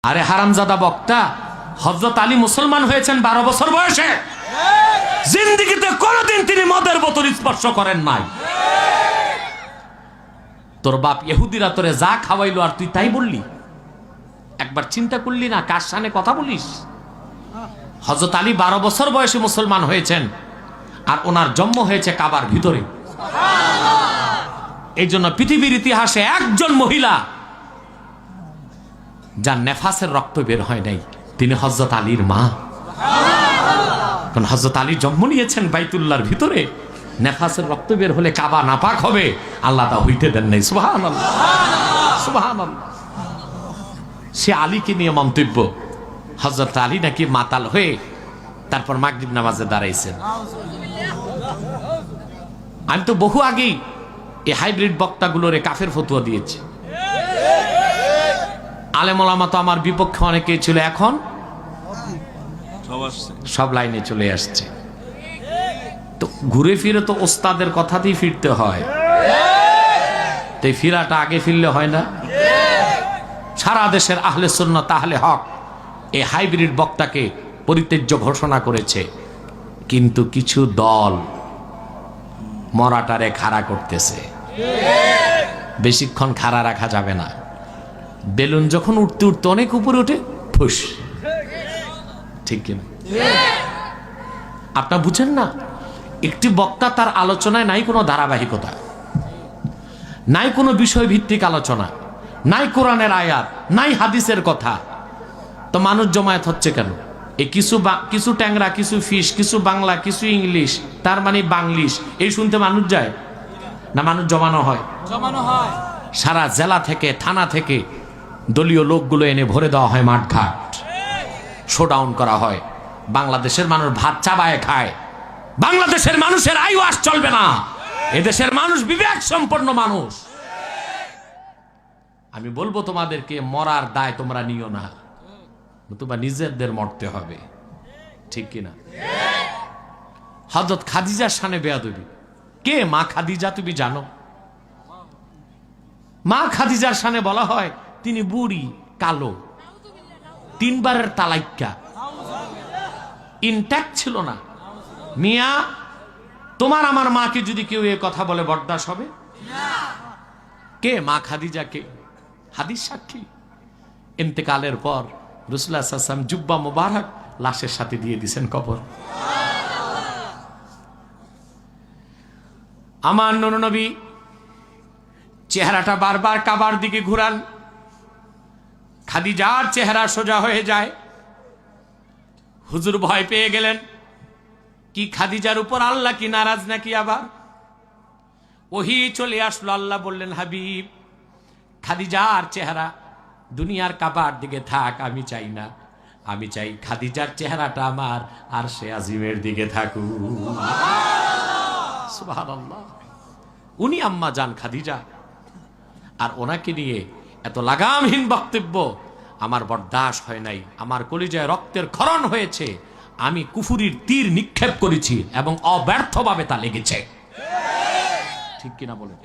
আরে হারামজাদা বক্তা, হযরত আলী মুসলমান হয়েছেন 12 বছর বয়সে। জিন্দেগিতে কোনোদিন তিনি মদের বোতল স্পর্শ করেন নাই। তোর বাপ ইহুদিরা তোরে যা খাওয়াইলো আর তুই তাই বললি? একবার চিন্তা করলি না কার সামনে কথা বলিস? হযরত আলী 12 বছর বয়সে মুসলমান হয়েছেন, আর ওনার জন্ম হয়েছে কাবার ভিতরে। এই জন্য পৃথিবীর ইতিহাসে একজন মহিলা যার নেফাসের রক্ত বের হয় নাই, তিনি হযরত আলীর মা। কারণ হযরত আলী জন্ম নিয়েছেন বাইতুল্লাহর ভিতরে। নেফাসের রক্ত বের হলে কাবা নাপাক হবে, আল্লাহ তা হইতে দেন নাই। সুবহানাল্লাহ, সুবহানাল্লাহ। সে আলীকে নিয়ে মন্তব্য, হযরত আলী নাকি মাতাল হয়ে তারপর মাগরিব নামাজে দাঁড়াইছেন। আমি তো বহু আগেই এই হাইব্রিড বক্তাগুলোরে কাফের ফতোয়া দিয়েছি। আলেম ওলামা তো আমার বিপক্ষে অনেকেই ছিল, এখন সব লাইনে চলে আসছে। তো ঘুরে ফিরে তো ওস্তাদের কথাতেই ফিরতে হয়। তো এই ফিরাটা আগে ফিরলে হয় না? সারা দেশের আহলে সুন্নাত আহলে হক এই হাইব্রিড বক্তাকে পরিত্যাজ্য ঘোষণা করেছে, কিন্তু কিছু দল মরাটারে খাড়া করতেছে। বেশিক্ষণ খাড়া রাখা যাবে না। বেলুন যখন উঠতে উঠতে অনেক উপরে ওঠে, ফুস। ঠিক কিনা? আপনারা বুঝেন না? একটি বক্তা তার আলোচনায় নাই কোনো ধারাবাহিকতা, নাই কোনো বিষয় ভিত্তিক আলোচনা, নাই কোরআনের আয়াত, নাই হাদিসের কথা। তো মানুষ জমায়েত হচ্ছে কেন? এই কিছু ট্যাংরা, কিছু ফিশ, কিছু বাংলা, কিছু ইংলিশ, তার মানে বাংলিশ, এই শুনতে মানুষ যায় না? মানুষ জমানো হয়। সারা জেলা থেকে, থানা থেকে দলীয় লোকগুলো এনে ভরে দেওয়া হয় মাঠঘাট, শোডাউন করা হয়। বাংলাদেশের মানুষ ভাত চাবায় খায়। বাংলাদেশের মানুষের আইওয়াস চলবে না। এদেশের মানুষ বিবেক সম্পন্ন মানুষ। আমি বলবো তোমাদেরকে, মরার দায় তোমরা নিও না, তোমরা নিজেদের মরতে হবে। ঠিক কিনা? হযরত খাদিজার শানে বেয়াদবি। কে মা খাদিজা তুমি জানো? মা খাদিজার শানে বলা হয় তিনি বুড়ি, কালো, 3 বারের তালাক্কা, ইনট্যাক্ট ছিল না। মিয়া, তোমার আমার মাকে যদি কেউ এ কথা বলে বরদাস্ত হবে? কে মা খাদিজা? কে? হাদিস সাক্ষী। ইন্তেকালের পর রাসূলুল্লাহ সাল্লাল্লাহু আলাইহি ওয়াসাল্লাম জুব্বা মুবারক লাশের সাথে দিয়ে দিয়েছেন কবর। আমার নবী চেহারাটা বারবার কাবার দিকে ঘুরান, খাদিজার চেহারা সোজা হয়ে যায়। হুজুর ভয় পেয়ে গেলেন, কি খাদিজার উপর আল্লাহ কি নারাজ নাকি? আবার ওহী চলে আসলো। আল্লাহ বললেন, হাবিব, খাদিজার চেহারা দুনিয়ার কাবার দিকে থাক, আমি চাই না। আমি চাই খাদিজার চেহারাটা আমার আরশে আজিমের দিকে থাকুক। সুবহানাল্লাহ। উনি আম্মা জান খাদিজা, আর ওনাকে নিয়ে এত লাগামহীন বক্তব্য আমার বরদাস্ত হয় নাই। আমার কলিজায় রক্তের ক্ষরণ হয়েছে। আমি কুফুরির তীর নিক্ষেপ করেছি এবং অব্যর্থভাবে তা লেগেছে। ঠিক কিনা বলেন?